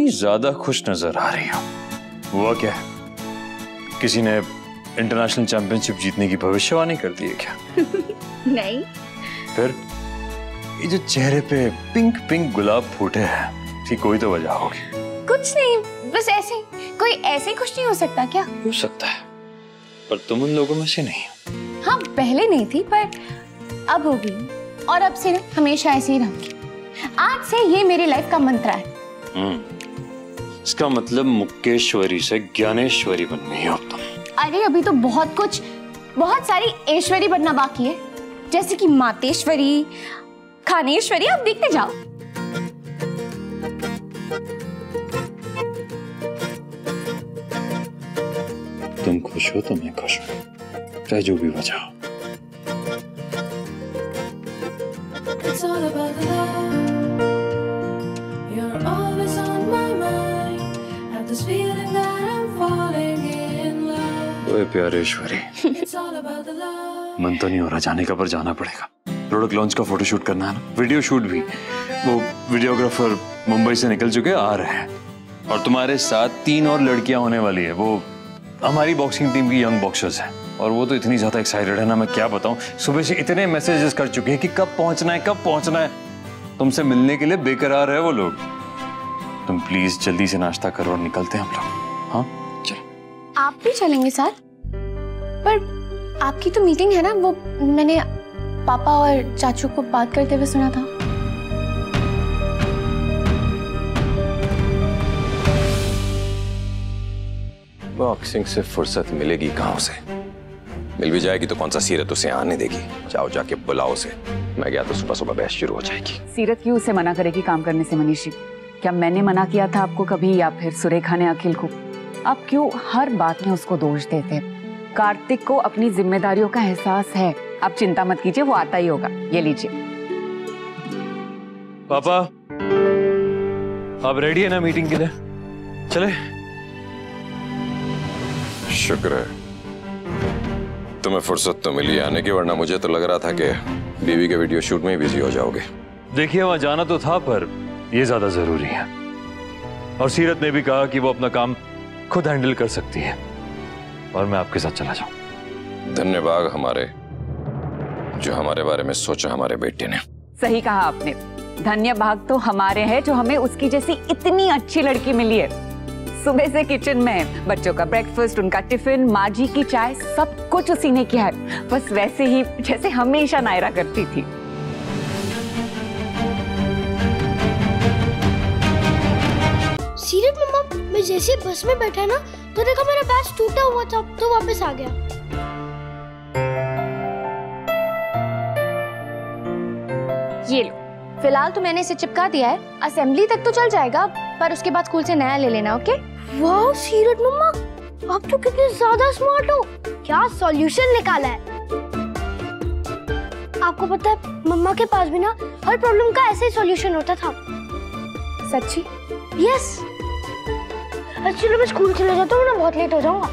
इतनी ज्यादा खुश नजर आ रही हो, हुआ क्या है? किसी ने इंटरनेशनल चैंपियनशिप जीतने की भविष्यवाणी कर दी है क्या? नहीं। फिर ये जो चेहरे पे पिंक पिंक गुलाब फूटे हैं, इसकी कोई तो वजह होगी। कुछ नहीं, बस ऐसे। कोई ऐसे खुश नहीं हो सकता क्या? हो सकता है, पर तुम उन लोगों में से नहीं। हाँ, पहले नहीं थी, पर अब होगी, और अब से हमेशा ऐसे ही रहूंगी। आज से ये मेरी लाइफ का मंत्र है। इसका मतलब मुक्केश्वरी से ज्ञानेश्वरी बन गई हो अब तुम। अरे अभी तो बहुत सारी ऐश्वरी बनना बाकी है, जैसे कि मातेश्वरी, खानेश्वरी। अब देखते जाओ। तुम खुश हो तो मैं खुश हूं, चाहे जो भी वजह हो। It's all about love. You're always on my mind. Have this feeling that I'm falling in love. ओए प्यारेश्वरी, It's all about the love. मन तो नहीं हो रहा जाने का, पर जाना पड़ेगा। प्रोडक्ट लॉन्च का फोटोशूट करना है ना, वीडियो शूट भी। वो वीडियोग्राफर मुंबई से निकल चुके आ रहे हैं, और तुम्हारे साथ 3 और लड़कियां होने वाली है। वो हमारी बॉक्सिंग टीम की यंग बॉक्सर्स हैं, और वो तो इतनी ज्यादा एक्साइटेड है ना, मैं क्या बताऊं। सुबह से इतने मैसेजेस कर चुके हैं कि कब पहुंचना है, कब पहुंचना है। तुमसे मिलने के लिए बेकरार है वो लोग। तुम प्लीज जल्दी से नाश्ता करो और निकलते हैं हम लोग। हाँ चलो। आप भी चलेंगे साथ? पर आपकी तो मीटिंग है ना, वो मैंने पापा और चाचू को बात करते हुए सुना था। बॉक्सिंग से फुर्सत मिलेगी कहां से? मिल भी जाएगी तो कौन सा सीरत उसे आने देगी? जाओ जाके बुलाओ उसे। मैं गया तो सुबह सुबह बहस शुरू हो जाएगी। सीरत क्यों उसे मना करेगी काम करने से मनीषी? क्या मैंने मना किया था आपको कभी, या फिर सुरेखा ने अखिल को? आप क्यों हर बात में उसको दोष देते? कार्तिक को अपनी जिम्मेदारियों का एहसास है। आप चिंता मत कीजिए, वो आता ही होगा। ये लीजिए। पापा, आप रेडी है ना मीटिंग के लिए? चले? शुक्र है तुम्हें फुर्सत तो मिली आने की, वरना मुझे तो लग रहा था कि बीवी के वीडियो शूट में ही बिजी हो जाओगे। देखिए, वहां जाना तो था, पर यह ज्यादा जरूरी है। और सीरत ने भी कहा कि वो अपना काम खुद हैंडल कर सकती है, और मैं आपके साथ चला जाऊं। धन्यवाद हमारे, जो हमारे बारे में सोचा हमारे बेटे ने। सही कहा आपने। धन्य भाग तो हमारे हैं जो हमें उसकी जैसी इतनी अच्छी लड़की मिली है। सुबह से किचन में बच्चों का ब्रेकफास्ट, उनका टिफिन, माँ जी की चाय, सब कुछ उसी ने किया है, बस वैसे ही जैसे हमेशा नायरा करती थी। सीरत मम्मा, मैं जैसे बस में बैठा ना, तो देखा मेरा बैग टूटा हुआ था, तो वापस आ गया। ये लो, फिलहाल तो मैंने इसे चिपका दिया है। असेंबली तक तो चल जाएगा, पर उसके बाद स्कूल से नया ले लेना। ओके? वाह सीरत मम्मा, आप तो कितने ज्यादा स्मार्ट हो। क्या सॉल्यूशन निकाला है। आपको पता है, मम्मा के पास भी ना हर प्रॉब्लम का ऐसे ही सॉल्यूशन होता था। सच्ची? यस। चलो मैं स्कूल चले जाता हूँ ना, बहुत लेट हो जाऊंगा।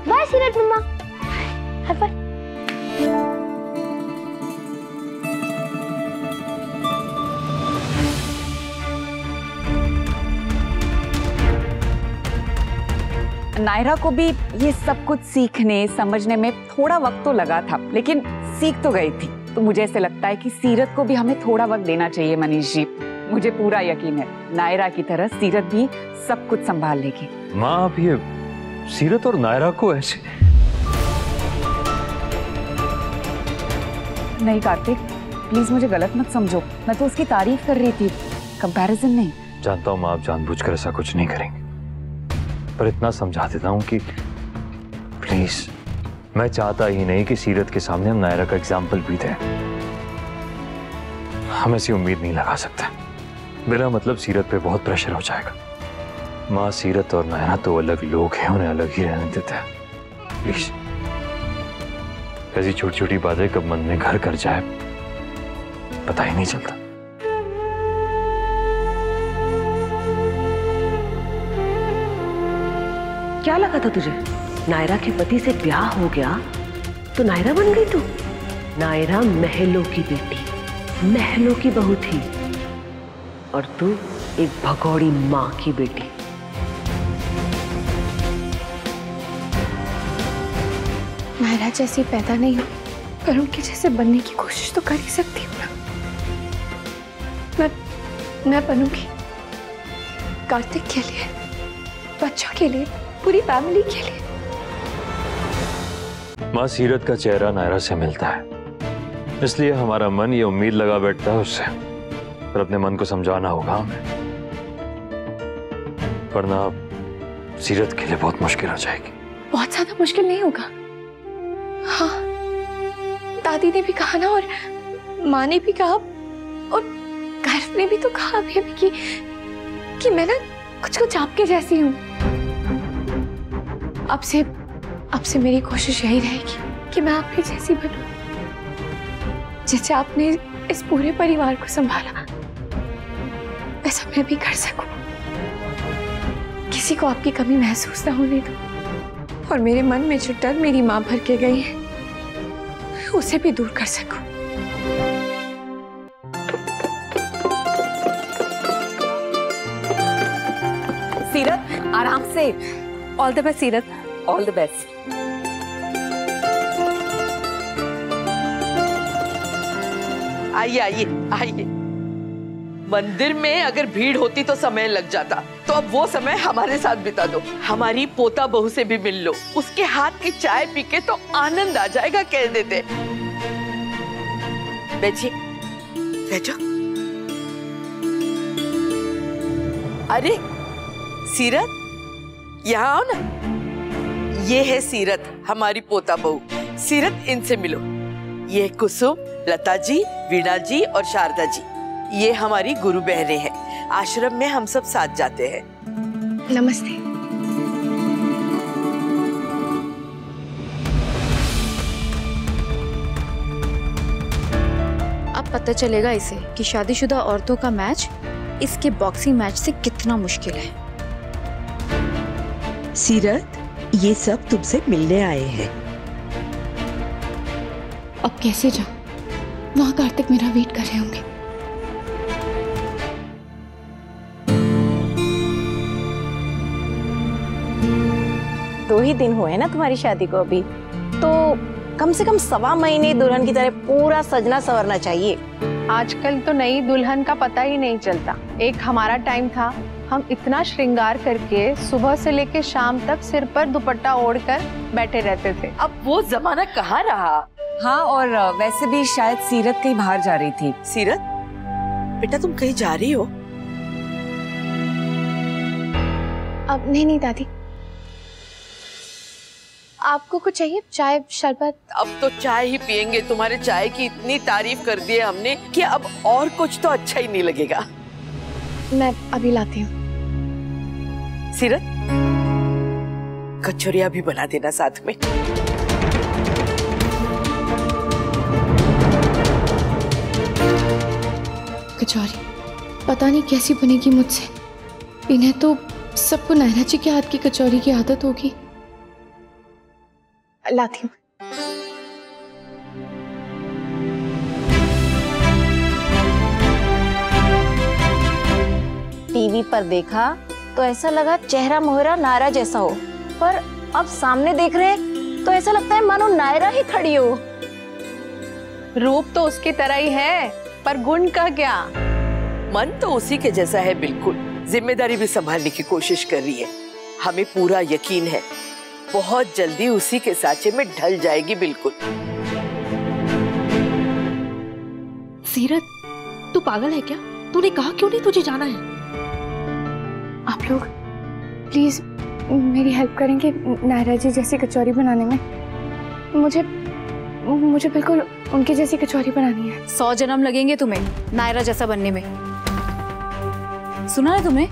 बाय सीरत मम्मा। Hi bye. नायरा को भी ये सब कुछ सीखने समझने में थोड़ा वक्त तो लगा था, लेकिन सीख तो गई थी। तो मुझे ऐसे लगता है कि सीरत को भी हमें थोड़ा वक्त देना चाहिए मनीष जी। मुझे पूरा यकीन है नायरा की तरह सीरत भी सब कुछ संभाल लेगी। माँ, आप ये सीरत और नायरा को ऐसे? नहीं कार्तिक, प्लीज मुझे गलत मत समझो। मैं तो उसकी तारीफ कर रही थी, कंपैरिजन नहीं। जानता हूँ माँ, आप जानबूझकर ऐसा कुछ नहीं करेंगे, पर इतना समझा देता हूँ कि प्लीज, मैं चाहता ही नहीं कि सीरत के सामने हम नायरा का एग्जाम्पल भी दें। हम ऐसी उम्मीद नहीं लगा सकते, बिना मतलब सीरत पे बहुत प्रेशर हो जाएगा। माँ, सीरत और नायरा तो अलग लोग हैं, उन्हें अलग ही रहने देते हैं। प्लीज, ऐसी छोटी छोटी बातें कब मन में घर कर जाए पता ही नहीं चलता। क्या लगा था तुझे? नायरा के पति से ब्याह हो गया तो नायरा बन गई तू? नायरा महलों की बेटी, महलों की बहू थी, और तू एक भगौड़ी माँ की बेटी। नायरा जैसी पैदा नहीं हुई, पर उनके जैसे बनने की कोशिश तो कर ही सकती हूँ ना। मैं बनूंगी कार्तिक के लिए, बच्चों के लिए, पूरी फैमिली के लिए। माँ सीरत का चेहरा नायरा से मिलता है, इसलिए हमारा मन ये उम्मीद लगा बैठता है उससे, पर अपने मन को समझाना होगा हमें, वरना सीरत के लिए बहुत मुश्किल हो जाएगी। बहुत ज्यादा मुश्किल नहीं होगा। हाँ, दादी ने भी कहा ना, और माँ ने भी कहा, और गर्व ने भी तो कहा अभी कि मैं ना कुछ आपके जैसी हूँ। अब से मेरी कोशिश यही रहेगी कि मैं आपके जैसी बनूं, जैसे आपने इस पूरे परिवार को संभाला, वैसा मैं भी कर सकूं। किसी को आपकी कमी महसूस ना होने दो, और मेरे मन में जो डर मेरी माँ भर के गई है, उसे भी दूर कर सकूं। सीरत, आराम से। ऑल द बेस्ट सीरत। All the best. आइए आइए आइए। मंदिर में अगर भीड़ होती तो समय लग जाता, तो अब वो समय हमारे साथ बिता दो। हमारी पोता बहू से भी मिल लो, उसके हाथ की चाय पी के तो आनंद आ जाएगा कह देते। बैठिए, बैठो। अरे सीरत, यहाँ आओ ना। ये है सीरत, हमारी पोता बहू। सीरत, इनसे मिलो। ये कुसुम, लता जी, वीणा जी और शारदा जी, ये हमारी गुरु बहनें हैं। आश्रम में हम सब साथ जाते हैं। नमस्ते। अब पता चलेगा इसे कि शादीशुदा औरतों का मैच इसके बॉक्सिंग मैच से कितना मुश्किल है। सीरत, ये सब तुमसे मिलने आए हैं। अब कैसे जाऊं? वहां कार्तिक मेरा वेट कर रहे होंगे। 2 ही दिन हुए हैं ना तुम्हारी शादी को अभी, तो कम से कम 1.25 महीने दुल्हन की तरह पूरा सजना संवरना चाहिए। आजकल तो नई दुल्हन का पता ही नहीं चलता। एक हमारा टाइम था, हम इतना श्रृंगार करके सुबह से लेकर शाम तक सिर पर दुपट्टा ओढ़कर बैठे रहते थे। अब वो जमाना कहाँ रहा। हाँ, और वैसे भी शायद सीरत कहीं बाहर जा रही थी। सीरत, बेटा तुम कहीं जा रही हो? अब नहीं दादी। आपको कुछ चाहिए? चाय, शरबत? अब तो चाय ही पियेंगे। तुम्हारे चाय की इतनी तारीफ कर दी है हमने कि अब और कुछ तो अच्छा ही नहीं लगेगा। मैं अभी लाती हूँ। सीरत, कचौरिया भी बना देना साथ में। कचौरी पता नहीं कैसी बनेगी मुझसे। इन्हें तो सबको नायरा जी के हाथ की कचौरी की आदत होगी। लाती हूँ। टीवी पर देखा तो ऐसा लगा चेहरा मोहरा नायरा जैसा हो, पर अब सामने देख रहे तो ऐसा लगता है मानो नायरा ही खड़ी हो। रूप तो उसकी तरह ही है, पर गुण का क्या? मन तो उसी के जैसा है बिल्कुल। जिम्मेदारी भी संभालने की कोशिश कर रही है। हमें पूरा यकीन है बहुत जल्दी उसी के साचे में ढल जाएगी बिल्कुल। सीरत, तू पागल है क्या? तूने कहा क्यों नहीं तुझे जाना है? आप लोग प्लीज मेरी हेल्प करेंगे नायरा जी जैसी कचौरी बनाने में। मुझे बिल्कुल उनकी जैसी कचौरी बनानी है। 100 जन्म लगेंगे तुम्हें नायरा जैसा बनने में। सुना है तुमने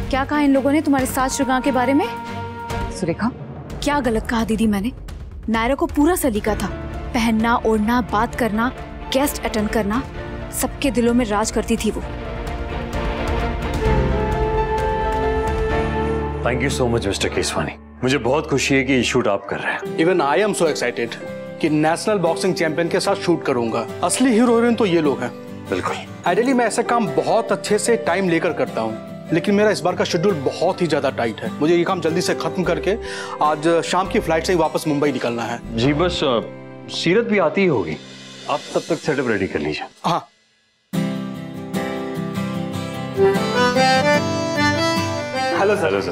क्या कहा इन लोगों ने तुम्हारे साथ श्रृंगार के बारे में? सुरेखा, क्या गलत कहा दीदी मैंने? नायरा को पूरा सलीका था। पहनना, ओढ़ना, बात करना, गेस्ट अटेंड करना, सबके दिलों में राज करती थी वो। Thank you so much mister Keswani. मुझे बहुत खुशी है कि ये शूट आप कर रहे हैं। Even I am so excited कि नेशनल बॉक्सिंग चैंपियन के साथ शूट करूंगा। असली हीरो हीरोइन तो ये लोग हैं। बिल्कुल। आइडियली मैं ऐसा काम बहुत अच्छे से टाइम लेकर करता हूँ, लेकिन मेरा इस बार का शेड्यूल बहुत ही ज्यादा टाइट है। मुझे ये काम जल्दी से खत्म करके आज शाम की फ्लाइट से ही वापस मुंबई निकलना है। जी बस सीरत भी आती ही होगी, आप तब तक सेटअप रेडी कर लीजिए। हाँ hello sir. Hello sir.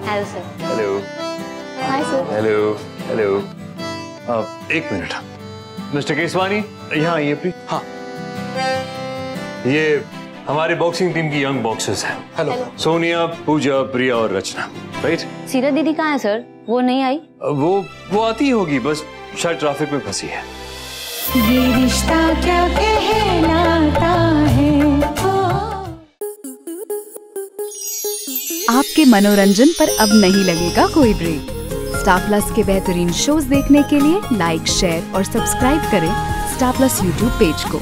Hello sir. Hello. Hi sir. Hello hello. एक मिनट, मिस्टर केसवानी यहाँ आइए प्लीज। हाँ। ये हमारे बॉक्सिंग टीम की यंग बॉक्सर्स हैं। हेलो। सोनिया, पूजा, प्रिया और रचना, राइट? सीरत दीदी कहाँ है सर? वो नहीं आई? वो आती होगी, बस शायद ट्रैफिक में फंसी है। ये रिश्ता क्या कहलाता है। आपके मनोरंजन पर अब नहीं लगेगा कोई ब्रेक। स्टार प्लस के बेहतरीन शोज देखने के लिए लाइक, शेयर और सब्सक्राइब करें स्टार प्लस यूट्यूब पेज को।